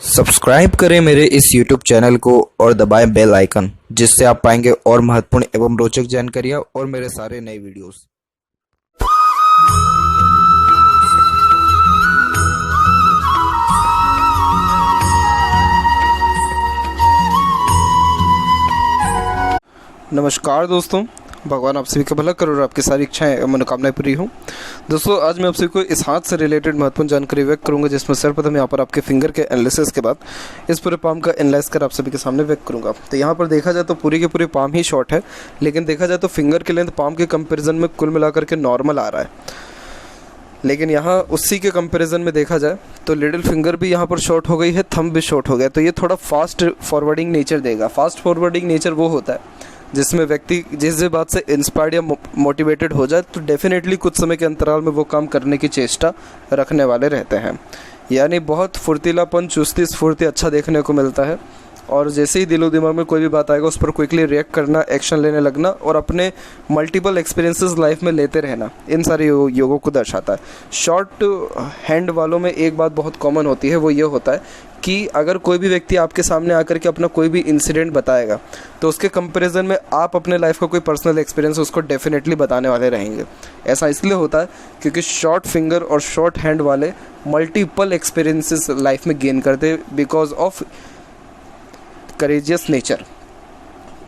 Subscribe करें मेरे इस YouTube चैनल को और दबाएं बेल आइकन, जिससे आप पाएंगे और महत्वपूर्ण एवं रोचक जानकारियां और मेरे सारे नए वीडियोस। नमस्कार दोस्तों, भगवान आप सभी का भला करे और आपकी सारी इच्छाएं एवं मनोकामनाएं पूरी हों। दोस्तों, आज मैं आप सभी को इस हाथ से रिलेटेड महत्वपूर्ण जानकारी व्यक्त करूंगा, जिसमें सर्वप्रथम यहाँ पर आपके फिंगर के एनालिसिस के बाद इस पूरे पाम का एनालाइज कर आप सभी के सामने व्यक्त करूंगा। तो यहाँ पर देखा जाए तो पूरी के पूरी पाम ही शॉर्ट है, लेकिन देखा जाए तो फिंगर की लेंथ पाम के कंपेरिजन में कुल मिलाकर के नॉर्मल आ रहा है। लेकिन यहाँ उसी के कंपैरिजन में देखा जाए तो लिटिल फिंगर भी यहाँ पर शॉर्ट हो गई है, थंब भी शॉर्ट हो गया। तो ये थोड़ा फास्ट फॉरवर्डिंग नेचर देगा। फास्ट फॉरवर्डिंग नेचर वो होता है जिसमें व्यक्ति जिस बात से इंस्पायर्ड या मोटिवेटेड हो जाए तो डेफिनेटली कुछ समय के अंतराल में वो काम करने की चेष्टा रखने वाले रहते हैं। यानी बहुत फुर्तीलापन, चुस्ती स्फूर्ति अच्छा देखने को मिलता है। और जैसे ही दिलो दिमाग में कोई भी बात आएगा उस पर क्विकली रिएक्ट करना, एक्शन लेने लगना और अपने मल्टीपल एक्सपीरियंसेस लाइफ में लेते रहना, इन सारे योगों को दर्शाता है। शॉर्ट हैंड वालों में एक बात बहुत कॉमन होती है, वो ये होता है कि अगर कोई भी व्यक्ति आपके सामने आकर के अपना कोई भी इंसिडेंट बताएगा तो उसके कंपैरिजन में आप अपने लाइफ का कोई पर्सनल एक्सपीरियंस उसको डेफिनेटली बताने वाले रहेंगे। ऐसा इसलिए होता है क्योंकि शॉर्ट फिंगर और शॉर्ट हैंड वाले मल्टीपल एक्सपीरियंसेस लाइफ में गेन करते हैं बिकॉज ऑफ करेजियस नेचर।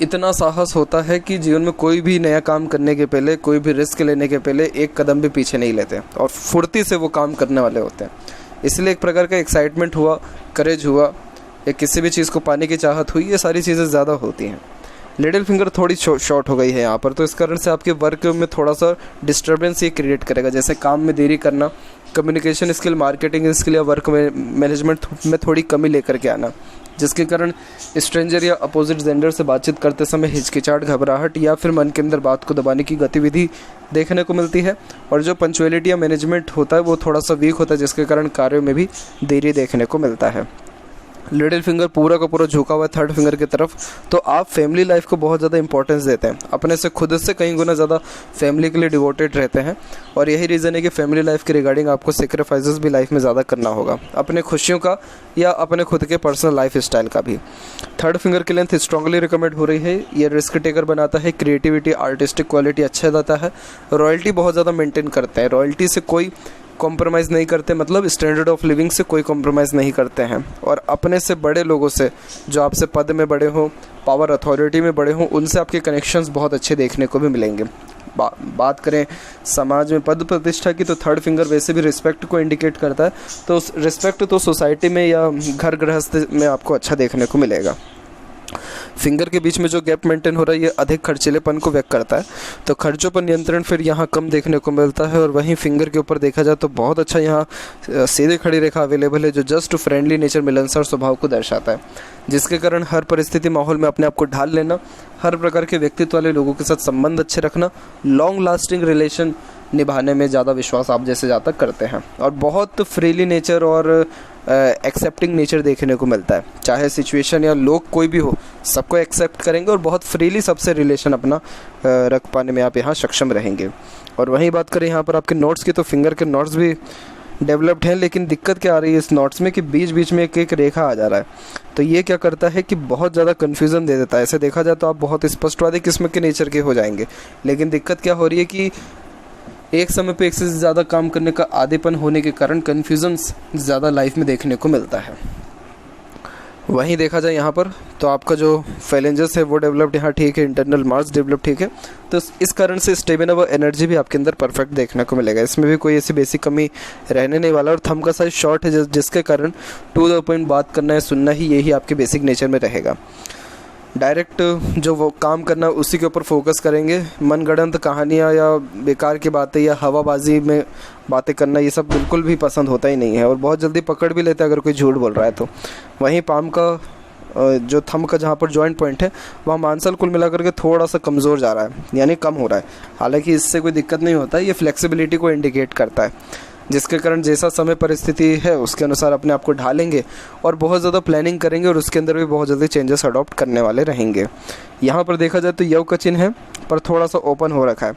इतना साहस होता है कि जीवन में कोई भी नया काम करने के पहले, कोई भी रिस्क लेने के पहले एक कदम भी पीछे नहीं लेते और फुर्ती से वो काम करने वाले होते हैं। इसलिए एक प्रकार का एक्साइटमेंट हुआ, करेज हुआ या किसी भी चीज़ को पाने की चाहत हुई, ये सारी चीज़ें ज़्यादा होती हैं। लिटिल फिंगर थोड़ी शॉर्ट हो गई है यहाँ पर, तो इस कारण से आपके वर्क में थोड़ा सा डिस्टर्बेंस ये क्रिएट करेगा, जैसे काम में देरी करना, कम्युनिकेशन स्किल, मार्केटिंग स्किल या वर्क मैनेजमेंट में थोड़ी कमी लेकर के आना, जिसके कारण स्ट्रेंजर या अपोजिट जेंडर से बातचीत करते समय हिचकिचाहट, घबराहट या फिर मन के अंदर बात को दबाने की गतिविधि देखने को मिलती है। और जो पंक्चुअलिटी या मैनेजमेंट होता है वो थोड़ा सा वीक होता है, जिसके कारण कार्यों में भी देरी देखने को मिलता है। लिटिल फिंगर पूरा का पूरा झुका हुआ है थर्ड फिंगर की तरफ, तो आप फैमिली लाइफ को बहुत ज़्यादा इंपॉर्टेंस देते हैं, अपने से खुद से कई गुना ज़्यादा फैमिली के लिए डिवोटेड रहते हैं। और यही रीज़न है कि फैमिली लाइफ के रिगार्डिंग आपको सेक्रीफाइसेस भी लाइफ में ज़्यादा करना होगा, अपने खुशियों का या अपने खुद के पर्सनल लाइफ स्टाइल का भी। थर्ड फिंगर की लेंथ स्ट्रांगली रिकमेंड हो रही है। ये रिस्क टेकर बनाता है, क्रिएटिविटी, आर्टिस्टिक क्वालिटी अच्छा देता है, रॉयल्टी बहुत ज़्यादा मेंटेन करते हैं, रॉयल्टी से कोई कॉम्प्रोमाइज़ नहीं करते, मतलब स्टैंडर्ड ऑफ लिविंग से कोई कॉम्प्रोमाइज़ नहीं करते हैं। और अपने से बड़े लोगों से, जो आपसे पद में बड़े हों, पावर अथॉरिटी में बड़े हों, उनसे आपके कनेक्शंस बहुत अच्छे देखने को भी मिलेंगे। बात करें समाज में पद प्रतिष्ठा की, तो थर्ड फिंगर वैसे भी रिस्पेक्ट को इंडिकेट करता है, तो रिस्पेक्ट तो सोसाइटी में या घर गृहस्थ में आपको अच्छा देखने को मिलेगा। फिंगर के बीच में जो गैप मेंटेन हो रहा है ये अधिक खर्चीलेपन को व्यक्त करता है, तो खर्चों पर नियंत्रण फिर यहाँ कम देखने को मिलता है। और वहीं फिंगर के ऊपर देखा जाए तो बहुत अच्छा यहाँ सीधे खड़ी रेखा अवेलेबल है, जो जस्ट फ्रेंडली नेचर, मिलनसार स्वभाव को दर्शाता है, जिसके कारण हर परिस्थिति माहौल में अपने आप को ढाल लेना, हर प्रकार के व्यक्तित्व वाले लोगों के साथ संबंध अच्छे रखना, लॉन्ग लास्टिंग रिलेशन निभाने में ज़्यादा विश्वास आप जैसे ज़्यादा करते हैं। और बहुत फ्रीली नेचर और एक्सेप्टिंग नेचर देखने को मिलता है, चाहे सिचुएशन या लोग कोई भी हो, सबको एक्सेप्ट करेंगे और बहुत फ्रीली सबसे रिलेशन अपना रख पाने में आप यहाँ सक्षम रहेंगे। और वहीं बात करें यहाँ पर आपके नोट्स की, तो फिंगर के नोट्स भी डेवलप्ड हैं, लेकिन दिक्कत क्या आ रही है इस नोट्स में कि बीच बीच में एक रेखा आ जा रहा है। तो ये क्या करता है कि बहुत ज़्यादा कन्फ्यूज़न दे देता है। ऐसे देखा जाए तो आप बहुत स्पष्टवादी किस्म के नेचर के हो जाएंगे, लेकिन दिक्कत क्या हो रही है कि एक समय पे एक से ज़्यादा काम करने का आदीपन होने के कारण कन्फ्यूजन्स ज़्यादा लाइफ में देखने को मिलता है। वहीं देखा जाए यहाँ पर तो आपका जो फैलेंजेस है वो डेवलप्ड यहाँ ठीक है, इंटरनल मार्क्स डेवलप ठीक है, तो इस कारण से स्टेमिना व एनर्जी भी आपके अंदर परफेक्ट देखने को मिलेगा। इसमें भी कोई ऐसी बेसिक कमी रहने नहीं वाला। और थंब का साइज शॉर्ट है, जिसके कारण टू द पॉइंट बात करना है, सुनना ही, यही आपके बेसिक नेचर में रहेगा। डायरेक्ट जो वो काम करना उसी के ऊपर फोकस करेंगे। मनगढ़ंत कहानियाँ या बेकार की बातें या हवाबाजी में बातें करना, ये सब बिल्कुल भी पसंद होता ही नहीं है और बहुत जल्दी पकड़ भी लेते हैं अगर कोई झूठ बोल रहा है तो। वहीं पाम का जो थंब का जहाँ पर जॉइंट पॉइंट है वहाँ मांसल कुल मिलाकर के थोड़ा सा कमज़ोर जा रहा है, यानी कम हो रहा है। हालांकि इससे कोई दिक्कत नहीं होता है, ये फ्लेक्सिबिलिटी को इंडिकेट करता है, जिसके कारण जैसा समय परिस्थिति है उसके अनुसार अपने आप को ढालेंगे और बहुत ज़्यादा प्लानिंग करेंगे और उसके अंदर भी बहुत जल्दी चेंजेस अडॉप्ट करने वाले रहेंगे। यहाँ पर देखा जाए तो यव का चिन्ह है, पर थोड़ा सा ओपन हो रखा है।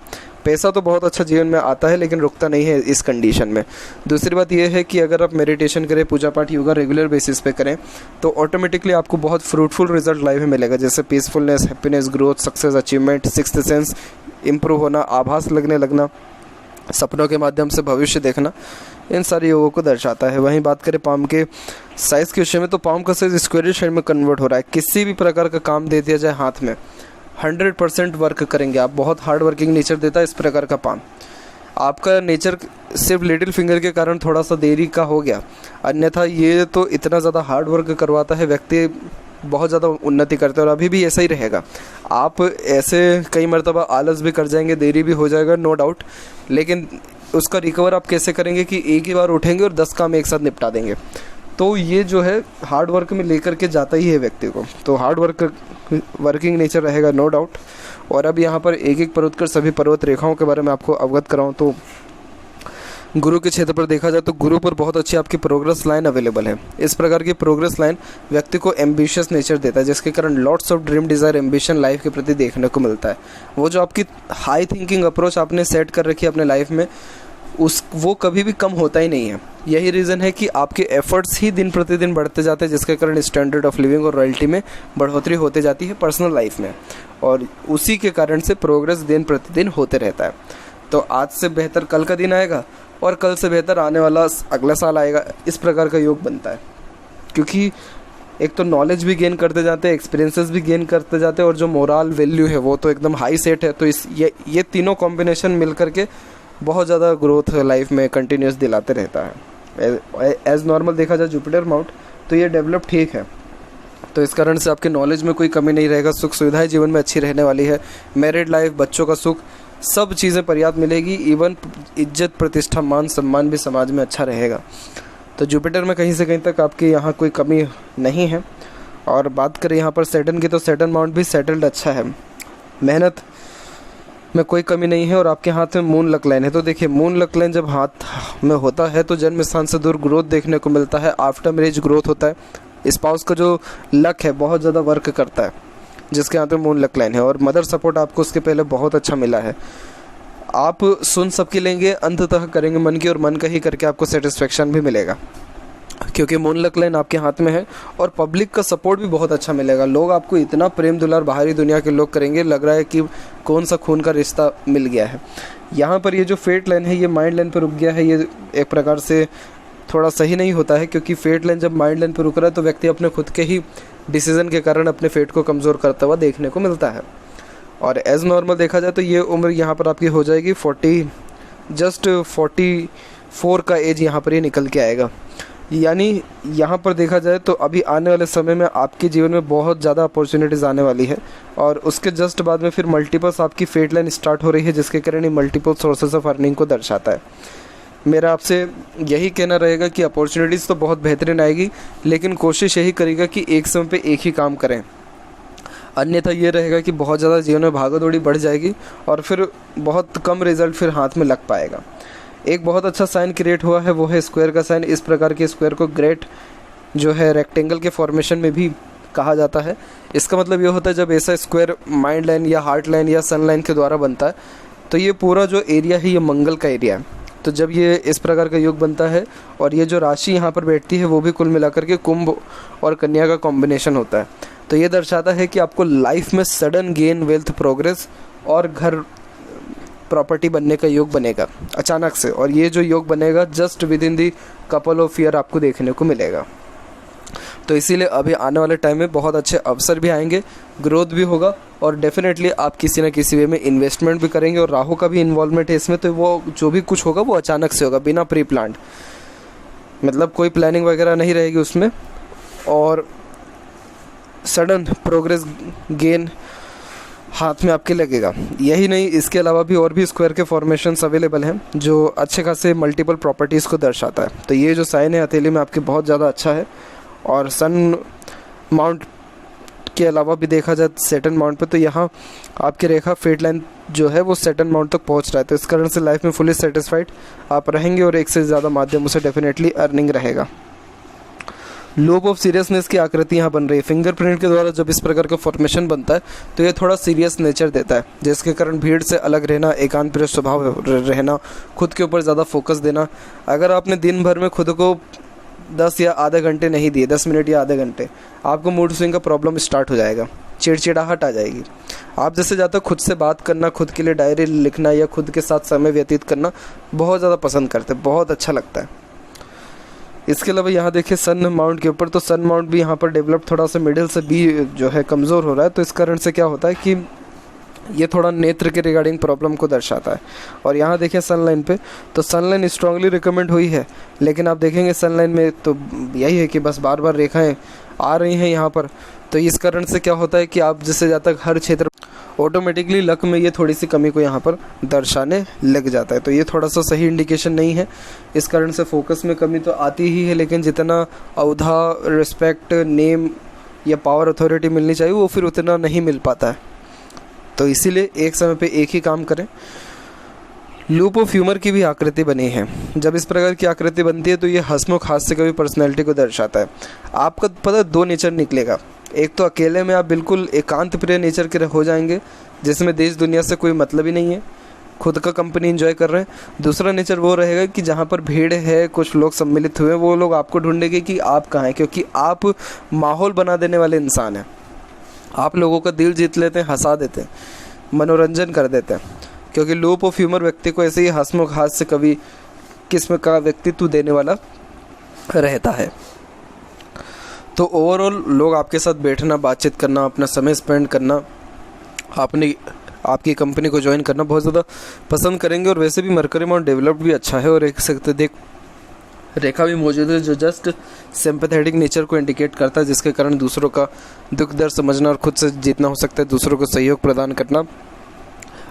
पैसा तो बहुत अच्छा जीवन में आता है लेकिन रुकता नहीं है इस कंडीशन में। दूसरी बात यह है कि अगर आप मेडिटेशन करें, पूजा पाठ, योगा रेगुलर बेसिस पे करें तो ऑटोमेटिकली आपको बहुत फ्रूटफुल रिजल्ट लाइफ में मिलेगा, जैसे peacefulness, happiness, growth, success, achievement, sixth sense improve होना, आभास लगने लगना, सपनों के माध्यम से भविष्य देखना, इन सारी योगों को दर्शाता है। वहीं बात करें पाम के साइज़ के विषय में तो पाम का साइज स्क्वायर शेप में कन्वर्ट हो रहा है। किसी भी प्रकार का काम दे दिया जाए हाथ में 100% वर्क करेंगे आप। बहुत हार्ड वर्किंग नेचर देता है इस प्रकार का पाम। आपका नेचर सिर्फ लिटिल फिंगर के कारण थोड़ा सा देरी का हो गया, अन्यथा ये तो इतना ज़्यादा हार्ड वर्क करवाता है, व्यक्ति बहुत ज़्यादा उन्नति करते हैं और अभी भी ऐसा ही रहेगा। आप ऐसे कई मरतबा आलस भी कर जाएंगे, देरी भी हो जाएगा, नो डाउट, लेकिन उसका रिकवर आप कैसे करेंगे कि एक ही बार उठेंगे और 10 काम एक साथ निपटा देंगे। तो ये जो है हार्ड वर्क में लेकर के जाता ही है व्यक्ति को, तो हार्ड वर्किंग नेचर रहेगा, नो डाउट। और अब यहाँ पर एक एक पर्वत कर सभी पर्वत रेखाओं के बारे में आपको अवगत कराऊँ तो गुरु के क्षेत्र पर देखा जाए तो गुरु पर बहुत अच्छी आपकी प्रोग्रेस लाइन अवेलेबल है। इस प्रकार की प्रोग्रेस लाइन व्यक्ति को एम्बिशियस नेचर देता है, जिसके कारण lots of dream, desire, ambition life के प्रति देखने को मिलता है। वो जो आपकी हाई थिंकिंग अप्रोच आपने सेट कर रखी है अपने लाइफ में, वो कभी भी कम होता ही नहीं है। यही रीज़न है कि आपके एफर्ट्स ही दिन प्रतिदिन बढ़ते जाते हैं, जिसके कारण स्टैंडर्ड ऑफ लिविंग और रॉयल्टी में बढ़ोतरी होते जाती है पर्सनल लाइफ में, और उसी के कारण से प्रोग्रेस दिन प्रतिदिन होते रहता है। तो आज से बेहतर कल का दिन आएगा और कल से बेहतर आने वाला अगला साल आएगा, इस प्रकार का योग बनता है। क्योंकि एक तो नॉलेज भी गेन करते जाते हैं, एक्सपीरियंसेस भी गेन करते जाते हैं, और जो मोरल वैल्यू है वो तो एकदम हाई सेट है। तो ये तीनों कॉम्बिनेशन मिल करके बहुत ज़्यादा ग्रोथ लाइफ में कंटिन्यूस दिलाते रहता है। एज नॉर्मल देखा जाए जुपिटर माउंट तो ये डेवलप ठीक है, तो इस कारण से आपके नॉलेज में कोई कमी नहीं रहेगा, सुख सुविधाएं जीवन में अच्छी रहने वाली है, मैरिड लाइफ, बच्चों का सुख, सब चीज़ें पर्याप्त मिलेगी। इवन इज्जत, प्रतिष्ठा, मान सम्मान भी समाज में अच्छा रहेगा। तो जुपिटर में कहीं से कहीं तक आपके यहाँ कोई कमी नहीं है। और बात करें यहाँ पर सैटर्न की तो सैटर्न माउंट भी सेटल्ड अच्छा है, मेहनत में कोई कमी नहीं है। और आपके हाथ में मून लक लाइन है, तो देखिए मून लक लाइन जब हाथ में होता है तो जन्म स्थान से दूर ग्रोथ देखने को मिलता है, आफ्टर मैरिज ग्रोथ होता है। स्पाउस का जो लक है बहुत ज़्यादा वर्क करता है जिसके हाथ में मून लक लाइन है, और मदर सपोर्ट आपको उसके पहले बहुत अच्छा मिला है। आप सुन सबकी लेंगे, अंततः करेंगे मन की, और मन का ही करके आपको सेटिस्फेक्शन भी मिलेगा क्योंकि मून लक लाइन आपके हाथ में है। और पब्लिक का सपोर्ट भी बहुत अच्छा मिलेगा, लोग आपको इतना प्रेम दुलार बाहरी दुनिया के लोग करेंगे, लग रहा है कि कौन सा खून का रिश्ता मिल गया है। यहाँ पर ये जो फेट लाइन है ये माइंड लाइन पर रुक गया है, ये एक प्रकार से थोड़ा सही नहीं होता है, क्योंकि फेट लाइन जब माइंड लाइन पर रुक रहा है तो व्यक्ति अपने खुद के ही डिसीजन के कारण अपने फेट को कमज़ोर करता हुआ देखने को मिलता है। और एज नॉर्मल देखा जाए तो ये उम्र यहाँ पर आपकी हो जाएगी 44 का एज यहाँ पर ये निकल के आएगा। यानी यहाँ पर देखा जाए तो अभी आने वाले समय में आपके जीवन में बहुत ज़्यादा अपॉर्चुनिटीज़ आने वाली है, और उसके जस्ट बाद में फिर मल्टीपल्स आपकी फेट लाइन स्टार्ट हो रही है, जिसके कारण ये मल्टीपल सोर्सेस ऑफ अर्निंग को दर्शाता है। मेरा आपसे यही कहना रहेगा कि अपॉर्चुनिटीज़ तो बहुत बेहतरीन आएगी, लेकिन कोशिश यही करेगा कि एक समय पे एक ही काम करें, अन्यथा ये रहेगा कि बहुत ज़्यादा जीवन में भागा दौड़ी बढ़ जाएगी और फिर बहुत कम रिजल्ट फिर हाथ में लग पाएगा। एक बहुत अच्छा साइन क्रिएट हुआ है, वो है स्क्वायर का साइन। इस प्रकार के स्क्वायर को ग्रेट जो है रेक्टेंगल के फॉर्मेशन में भी कहा जाता है। इसका मतलब ये होता है जब ऐसा स्क्वायर माइंड लाइन या हार्ट लाइन या सन लाइन के द्वारा बनता है तो ये पूरा जो एरिया है ये मंगल का एरिया है। तो जब ये इस प्रकार का योग बनता है और ये जो राशि यहाँ पर बैठती है वो भी कुल मिलाकर के कुंभ और कन्या का कॉम्बिनेशन होता है, तो ये दर्शाता है कि आपको लाइफ में सडन गेन, वेल्थ, प्रोग्रेस और घर प्रॉपर्टी बनने का योग बनेगा अचानक से। और ये जो योग बनेगा just with in the couple of year आपको देखने को मिलेगा। तो इसीलिए अभी आने वाले टाइम में बहुत अच्छे अवसर भी आएंगे, ग्रोथ भी होगा, और डेफिनेटली आप किसी न किसी वे में इन्वेस्टमेंट भी करेंगे। और राहु का भी इन्वॉल्वमेंट है इसमें, तो वो जो भी कुछ होगा वो अचानक से होगा, बिना प्री प्लान्ड, मतलब कोई प्लानिंग वगैरह नहीं रहेगी उसमें, और सडन प्रोग्रेस गेन हाथ में आपके लगेगा। यही नहीं, इसके अलावा भी और भी स्क्वायर के फॉर्मेशंस अवेलेबल हैं जो अच्छे खासे मल्टीपल प्रॉपर्टीज़ को दर्शाता है। तो ये जो साइन है हथेली में आपके बहुत ज़्यादा अच्छा है। और सन माउंट के अलावा भी देखा जाए सैटर्न माउंट पे, तो यहाँ आपकी रेखा फेट लाइन जो है वो सैटर्न माउंट तक पहुँच रहा है। तो इस कारण से लाइफ में फुली सेटिस्फाइड आप रहेंगे और एक से ज़्यादा माध्यमों से डेफिनेटली अर्निंग रहेगा। लोब ऑफ सीरियसनेस की आकृति यहाँ बन रही है। फिंगरप्रिंट के द्वारा जब इस प्रकार का फॉर्मेशन बनता है तो ये थोड़ा सीरियस नेचर देता है, जिसके कारण भीड़ से अलग रहना, एकांत प्रिय स्वभाव रहना, खुद के ऊपर ज़्यादा फोकस देना। अगर आपने दिन भर में खुद को 10 या आधे घंटे नहीं दिए, 10 मिनट या आधे घंटे, आपको मूड स्विंग का प्रॉब्लम स्टार्ट हो जाएगा, चिड़चिड़ाहट आ जाएगी। आप जैसे ज़्यादा खुद से बात करना, खुद के लिए डायरी लिखना या खुद के साथ समय व्यतीत करना बहुत ज़्यादा पसंद करते हैं, बहुत अच्छा लगता है। इसके अलावा यहाँ देखिए सन माउंट के ऊपर, तो सन माउंट भी यहाँ पर डेवलप थोड़ा सा मिडिल से भी जो है कमज़ोर हो रहा है, तो इस कारण से क्या होता है कि ये थोड़ा नेत्र के रिगार्डिंग प्रॉब्लम को दर्शाता है। और यहाँ देखिए सनलाइन पे, तो सनलाइन स्ट्रांगली रिकमेंड हुई है, लेकिन आप देखेंगे सनलाइन में तो यही है कि बस बार बार रेखाएं आ रही हैं यहाँ पर। तो इस कारण से क्या होता है कि आप जिससे ज़्यादा हर क्षेत्र ऑटोमेटिकली लक में ये थोड़ी सी कमी को यहाँ पर दर्शाने लग जाता है। तो ये थोड़ा सा सही इंडिकेशन नहीं है। इस कारण से फोकस में कमी तो आती ही है, लेकिन जितना औधा, रिस्पेक्ट, नेम या पावर अथॉरिटी मिलनी चाहिए वो फिर उतना नहीं मिल पाता है। तो इसीलिए एक समय पे एक ही काम करें। लूप ऑफ ह्यूमर की भी आकृति बनी है। जब इस प्रकार की आकृति बनती है तो ये हंसमुख हास्य की भी पर्सनैलिटी को दर्शाता है। आपका पता दो नेचर निकलेगा, एक तो अकेले में आप बिल्कुल एकांत प्रिय नेचर के हो जाएंगे, जिसमें देश दुनिया से कोई मतलब ही नहीं है, खुद का कंपनी एंजॉय कर रहे हैं। दूसरा नेचर वो रहेगा कि जहाँ पर भीड़ है, कुछ लोग सम्मिलित हुए, वो लोग आपको ढूंढेंगे कि आप कहाँ हैं, क्योंकि आप माहौल बना देने वाले इंसान हैं। आप लोगों का दिल जीत लेते हैं, हंसा देते हैं, मनोरंजन कर देते हैं, क्योंकि लूप ऑफ ह्यूमर व्यक्ति को ऐसे ही हंसमुख हास्य कवि किस्म का व्यक्तित्व देने वाला रहता है। तो ओवरऑल लोग आपके साथ बैठना, बातचीत करना, अपना समय स्पेंड करना, आपकी कंपनी को ज्वाइन करना बहुत ज़्यादा पसंद करेंगे। और वैसे भी मरकरी माउंट डेवलप भी अच्छा है, और एक सकते देख रेखा भी मौजूद है जो जस्ट सिंपैथेटिक नेचर को इंडिकेट करता है, जिसके कारण दूसरों का दुख दर्द समझना और खुद से जीतना हो सकता है, दूसरों को सहयोग प्रदान करना।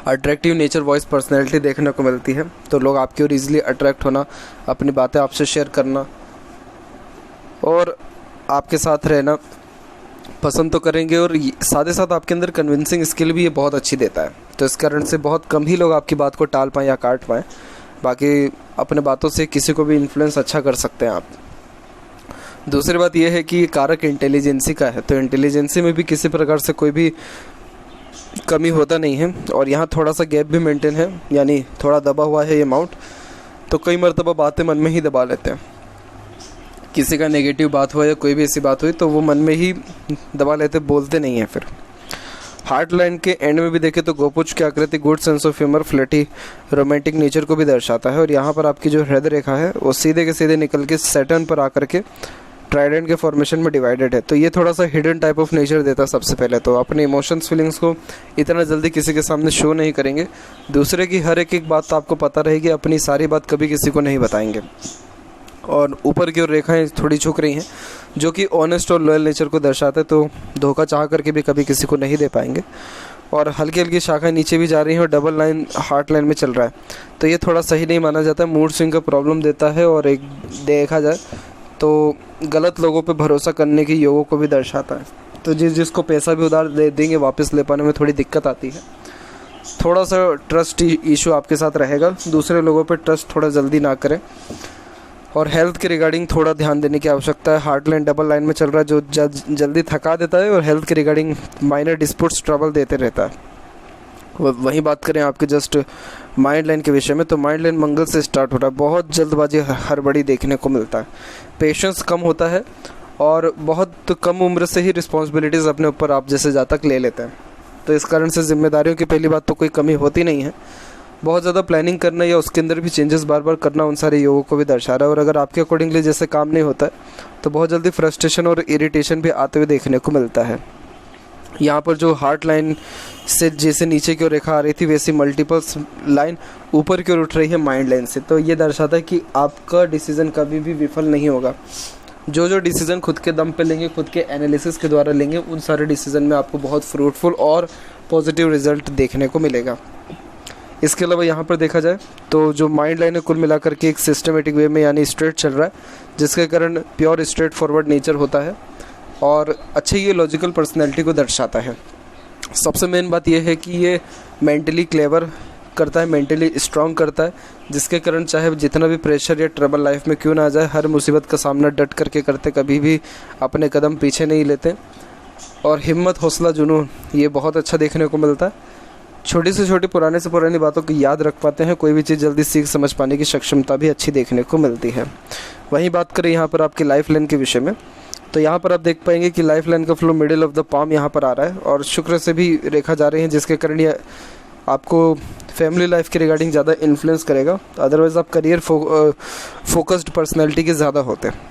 अट्रैक्टिव नेचर वॉइस पर्सनैलिटी देखने को मिलती है, तो लोग आपकी ओर ईजिली अट्रैक्ट होना, अपनी बातें आपसे शेयर करना और आपके साथ रहना पसंद तो करेंगे। और साथ ही साथ आपके अंदर कन्विंसिंग स्किल भी ये बहुत अच्छी देता है, तो इस कारण से बहुत कम ही लोग आपकी बात को टाल पाएँ या काट पाएँ। बाकी अपने बातों से किसी को भी इन्फ्लुएंस अच्छा कर सकते हैं आप। दूसरी बात यह है कि कारक इंटेलिजेंसी का है, तो इंटेलिजेंसी में भी किसी प्रकार से कोई भी कमी होता नहीं है। और यहाँ थोड़ा सा गैप भी मेंटेन है, यानी थोड़ा दबा हुआ है ये माउंट, तो कई मरतबा बातें मन में ही दबा लेते हैं। किसी का नेगेटिव बात हुआ या कोई भी ऐसी बात हुई तो वो मन में ही दबा लेते, बोलते नहीं हैं। फिर हार्ट लाइन के एंड में भी देखें तो गोपुच की आकृति good sense of humour, flirty, romantic nature को भी दर्शाता है। और यहाँ पर आपकी जो हृदय रेखा है वो सीधे के सीधे निकल के सैटर्न पर आकर के ट्राइडेंट के फॉर्मेशन में डिवाइडेड है, तो ये थोड़ा सा हिडन टाइप ऑफ नेचर देता है। सबसे पहले तो अपने इमोशंस, फीलिंग्स को इतना जल्दी किसी के सामने शो नहीं करेंगे, दूसरे की हर एक बात तो आपको पता रहेगी, अपनी सारी बात कभी किसी को नहीं बताएंगे। और ऊपर की ओर रेखाएं थोड़ी झुक रही हैं, जो कि ऑनेस्ट और लॉयल नेचर को दर्शाता है, तो धोखा चाह करके भी कभी किसी को नहीं दे पाएंगे। और हल्की हल्की शाखाएं नीचे भी जा रही हैं और डबल लाइन हार्ट लाइन में चल रहा है, तो ये थोड़ा सही नहीं माना जाता है, मूड स्विंग का प्रॉब्लम देता है। और एक देखा जाए तो गलत लोगों पे भरोसा करने के योगों को भी दर्शाता है, तो जिसको पैसा भी उधार दे देंगे वापस ले पाने में थोड़ी दिक्कत आती है। थोड़ा सा ट्रस्ट इशू आपके साथ रहेगा, दूसरे लोगों पे ट्रस्ट थोड़ा जल्दी ना करें। और हेल्थ के रिगार्डिंग थोड़ा ध्यान देने की आवश्यकता है। हार्ट लाइन डबल लाइन में चल रहा है, जो जल्दी थका देता है और हेल्थ के रिगार्डिंग माइनर डिस्प्यूट्स ट्रबल देते रहता है। वहीं बात करें आपके जस्ट माइंड लाइन के विषय में, तो माइंड लाइन मंगल से स्टार्ट हो रहा है, बहुत जल्दबाजी हड़बड़ी देखने को मिलता है, पेशेंस कम होता है और बहुत कम उम्र से ही रिस्पॉन्सिबिलिटीज़ अपने ऊपर आप जैसे जातक ले लेते हैं। तो इस कारण से जिम्मेदारियों की पहली बात तो कोई कमी होती नहीं है, बहुत ज़्यादा प्लानिंग करना या उसके अंदर भी चेंजेस बार बार करना उन सारे योगों को भी दर्शा रहा है। और अगर आपके अकॉर्डिंगली जैसे काम नहीं होता है तो बहुत जल्दी फ्रस्ट्रेशन और इरिटेशन भी आते हुए देखने को मिलता है। यहाँ पर जो हार्ट लाइन से जैसे नीचे की ओर रेखा आ रही थी, वैसी मल्टीपल्स लाइन ऊपर की ओर उठ रही है माइंड लाइन से, तो ये दर्शाता है कि आपका डिसीज़न कभी भी विफल नहीं होगा। जो डिसीज़न खुद के दम पे लेंगे, खुद के एनालिसिस के द्वारा लेंगे, उन सारे डिसीज़न में आपको बहुत फ्रूटफुल और पॉजिटिव रिजल्ट देखने को मिलेगा। इसके अलावा यहाँ पर देखा जाए तो जो माइंड लाइन है कुल मिलाकर के एक सिस्टमेटिक वे में यानी स्ट्रेट चल रहा है, जिसके कारण प्योर स्ट्रेट फॉरवर्ड नेचर होता है और अच्छे ये लॉजिकल पर्सनैलिटी को दर्शाता है। सबसे मेन बात यह है कि ये मेंटली क्लेवर, करता है, मेंटली स्ट्रांग करता है, जिसके कारण चाहे जितना भी प्रेशर या ट्रबल लाइफ में क्यों ना आ जाए, हर मुसीबत का सामना डट करके करते, कभी भी अपने कदम पीछे नहीं लेते। और हिम्मत, हौसला, जुनून ये बहुत अच्छा देखने को मिलता है। छोटी से छोटी, पुराने से पुरानी बातों को याद रख पाते हैं। कोई भी चीज़ जल्दी सीख समझ पाने की सक्षमता भी अच्छी देखने को मिलती है। वहीं बात करें यहाँ पर आपकी लाइफ लाइन के विषय में, तो यहाँ पर आप देख पाएंगे कि लाइफ लाइन का flow middle of the palm यहाँ पर आ रहा है और शुक्र से भी रेखा जा रही है, जिसके कारण ये आपको फैमिली लाइफ के रिगार्डिंग ज़्यादा इन्फ्लुएंस करेगा। अदरवाइज़ आप करियर फोकस्ड पर्सनैलिटी के ज़्यादा होते हैं।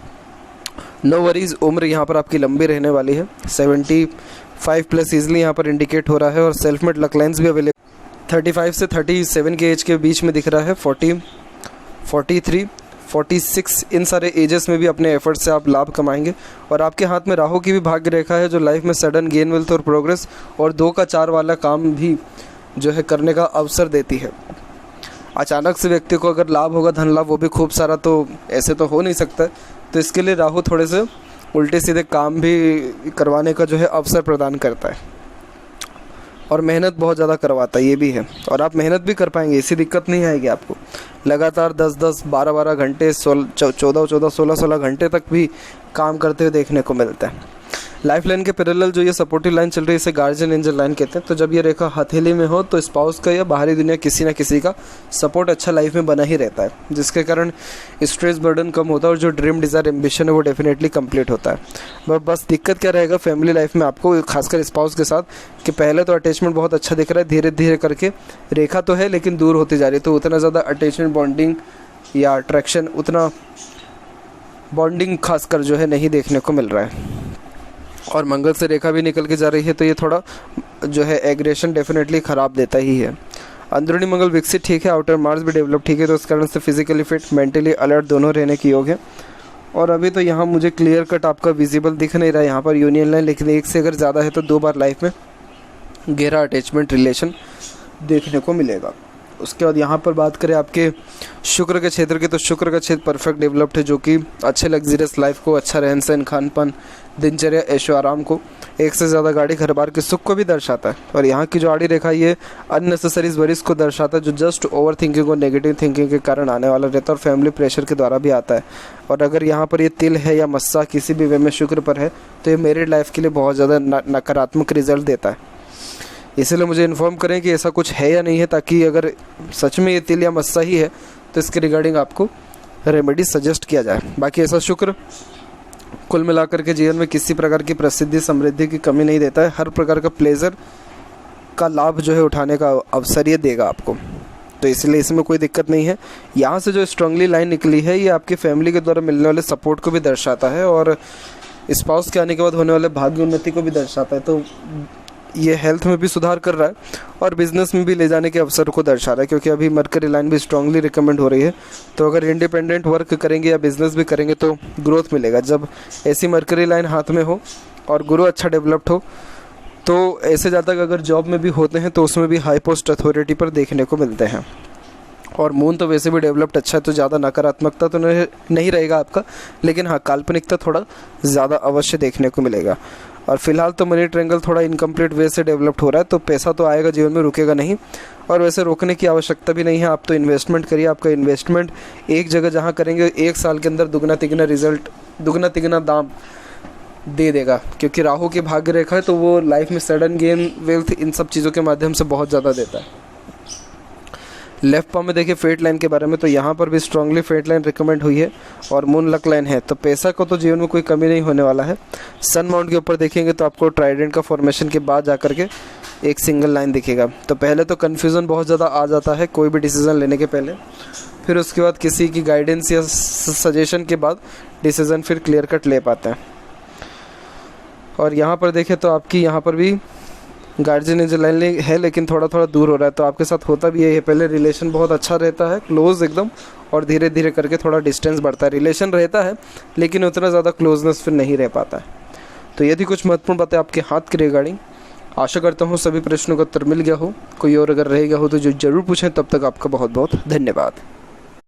नो वरीज, उम्र यहाँ पर आपकी लंबी रहने वाली है। 75 प्लस ईजिली यहाँ पर इंडिकेट हो रहा है और सेल्फ मेड लक लाइन्स भी अवेलेबल 35 से 37 के एज के बीच में दिख रहा है। 40, 43, 46 इन सारे एजेस में भी अपने एफर्ट से आप लाभ कमाएंगे। और आपके हाथ में राहु की भी भाग्य रेखा है, जो लाइफ में सडन गेन वेल्थ और प्रोग्रेस और 2 का 4 वाला काम भी जो है करने का अवसर देती है। अचानक से व्यक्ति को अगर लाभ होगा, धन लाभ, वो भी खूब सारा, तो ऐसे तो हो नहीं सकता। तो इसके लिए राहु थोड़े से उल्टे सीधे काम भी करवाने का जो है अवसर प्रदान करता है और मेहनत बहुत ज़्यादा करवाता है, ये भी है। और आप मेहनत भी कर पाएंगे, ऐसी दिक्कत नहीं आएगी आपको। लगातार 10-10, 12-12 घंटे, 14-14, 16-16 घंटे तक भी काम करते हुए देखने को मिलता है। लाइफ लाइन के पैरेलल जो ये सपोर्टिव लाइन चल रही है, इसे गार्जियन एंजल लाइन कहते हैं। तो जब ये रेखा हथेली में हो तो स्पाउस का या बाहरी दुनिया किसी ना किसी का सपोर्ट अच्छा लाइफ में बना ही रहता है, जिसके कारण स्ट्रेस बर्डन कम होता है और जो ड्रीम डिज़ायर एम्बिशन है वो डेफिनेटली कंप्लीट होता है। बस दिक्कत क्या रहेगा फैमिली लाइफ में आपको, खासकर स्पाउस के साथ, कि पहले तो अटैचमेंट बहुत अच्छा दिख रहा है, धीरे धीरे करके रेखा तो है लेकिन दूर होती जा रही है। तो उतना ज़्यादा अटैचमेंट, बॉन्डिंग या अट्रैक्शन, उतना बॉन्डिंग खासकर जो है नहीं देखने को मिल रहा है। और मंगल से रेखा भी निकल के जा रही है, तो ये थोड़ा जो है एग्रेशन डेफिनेटली ख़राब देता ही है। अंदरूनी मंगल विकसित ठीक है, आउटर मार्स भी डेवलप ठीक है, तो उस कारण से फिजिकली फिट, मेंटली अलर्ट दोनों रहने की योग है। और अभी तो यहाँ मुझे क्लियर कट आपका विजिबल दिख नहीं रहा है यहाँ पर यूनियन लाइन, लेकिन एक से अगर ज़्यादा है तो 2 बार लाइफ में गहरा अटैचमेंट रिलेशन देखने को मिलेगा। उसके बाद यहाँ पर बात करें आपके शुक्र के क्षेत्र की, तो शुक्र का क्षेत्र परफेक्ट डेवलप्ड है, जो कि अच्छे लग्जरियस लाइफ को, अच्छा रहन सहन, खान पान, दिनचर्या, ऐशो आराम को, एक से ज़्यादा गाड़ी, घर बार के सुख को भी दर्शाता है। और यहाँ की जो आड़ी रेखा, ये अननेसेसरी वरीज को दर्शाता है, जो जस्ट ओवर थिंकिंग और नेगेटिव थिंकिंग के कारण आने वाला रहता है और फैमिली प्रेशर के द्वारा भी आता है। और अगर यहाँ पर ये तिल है या मस्सा किसी भी वे में शुक्र पर है, तो ये मैरिड लाइफ के लिए बहुत ज़्यादा नकारात्मक रिजल्ट देता है। इसलिए मुझे इन्फॉर्म करें कि ऐसा कुछ है या नहीं है, ताकि अगर सच में ये तिल या मस्सा ही है तो इसके रिगार्डिंग आपको रेमेडी सजेस्ट किया जाए। बाकी ऐसा शुक्र कुल मिलाकर के जीवन में किसी प्रकार की प्रसिद्धि, समृद्धि की कमी नहीं देता है। हर प्रकार का प्लेजर का लाभ जो है उठाने का अवसर ये देगा आपको, तो इसलिए इसमें कोई दिक्कत नहीं है। यहाँ से जो स्ट्रांगली लाइन निकली है, ये आपकी फैमिली के द्वारा मिलने वाले सपोर्ट को भी दर्शाता है और स्पाउस के आने के बाद होने वाले भाग्य उन्नति को भी दर्शाता है। तो ये हेल्थ में भी सुधार कर रहा है और बिजनेस में भी ले जाने के अवसर को दर्शा रहा है, क्योंकि अभी मरकरी लाइन भी स्ट्रांगली रिकमेंड हो रही है। तो अगर इंडिपेंडेंट वर्क करेंगे या बिजनेस भी करेंगे तो ग्रोथ मिलेगा। जब ऐसी मरकरी लाइन हाथ में हो और गुरु अच्छा डेवलप्ड हो, तो ऐसे जातक अगर जॉब में भी होते हैं तो उसमें भी हाई पोस्ट अथॉरिटी पर देखने को मिलते हैं। और मून तो वैसे भी डेवलप्ड अच्छा है, तो ज़्यादा नकारात्मकता तो नहीं रहेगा आपका, लेकिन हाँ काल्पनिकता थोड़ा ज़्यादा अवश्य देखने को मिलेगा। और फिलहाल तो मनी ट्रायंगल थोड़ा इनकम्प्लीट वे से डेवलप्ड हो रहा है, तो पैसा तो आएगा जीवन में, रुकेगा नहीं। और वैसे रोकने की आवश्यकता भी नहीं है, आप तो इन्वेस्टमेंट करिए। आपका इन्वेस्टमेंट एक जगह जहाँ करेंगे 1 साल के अंदर दुगना तिगना रिजल्ट, दुगना तिगना दाम दे देगा, क्योंकि राहु की भाग्य रेखा है, तो वो लाइफ में सडन गेन, वेल्थ, इन सब चीज़ों के माध्यम से बहुत ज़्यादा देता है। लेफ्ट पाम में देखिए फेट लाइन के बारे में, तो यहाँ पर भी स्ट्रांगली फेट लाइन रिकमेंड हुई है और मून लक लाइन है, तो पैसा को तो जीवन में कोई कमी नहीं होने वाला है। सन माउंट के ऊपर देखेंगे तो आपको ट्राइडेंट का फॉर्मेशन के बाद जाकर के एक सिंगल लाइन दिखेगा। तो पहले तो कन्फ्यूज़न बहुत ज़्यादा आ जाता है कोई भी डिसीज़न लेने के पहले, फिर उसके बाद किसी की गाइडेंस या सजेशन के बाद डिसीज़न फिर क्लियर कट ले पाते हैं। और यहाँ पर देखें तो आपकी यहाँ पर भी गार्जियन एंजल लाइन है, लेकिन थोड़ा थोड़ा दूर हो रहा है। तो आपके साथ होता भी है, पहले रिलेशन बहुत अच्छा रहता है, क्लोज एकदम, और धीरे धीरे करके थोड़ा डिस्टेंस बढ़ता है। रिलेशन रहता है लेकिन उतना ज़्यादा क्लोजनेस फिर नहीं रह पाता है। तो यदि कुछ महत्वपूर्ण बातें आपके हाथ के रिगार्डिंग, आशा करता हूँ सभी प्रश्नों का उत्तर मिल गया हो। कोई और अगर रह गया हो तो जो ज़रूर पूछें। तब तक आपका बहुत बहुत धन्यवाद।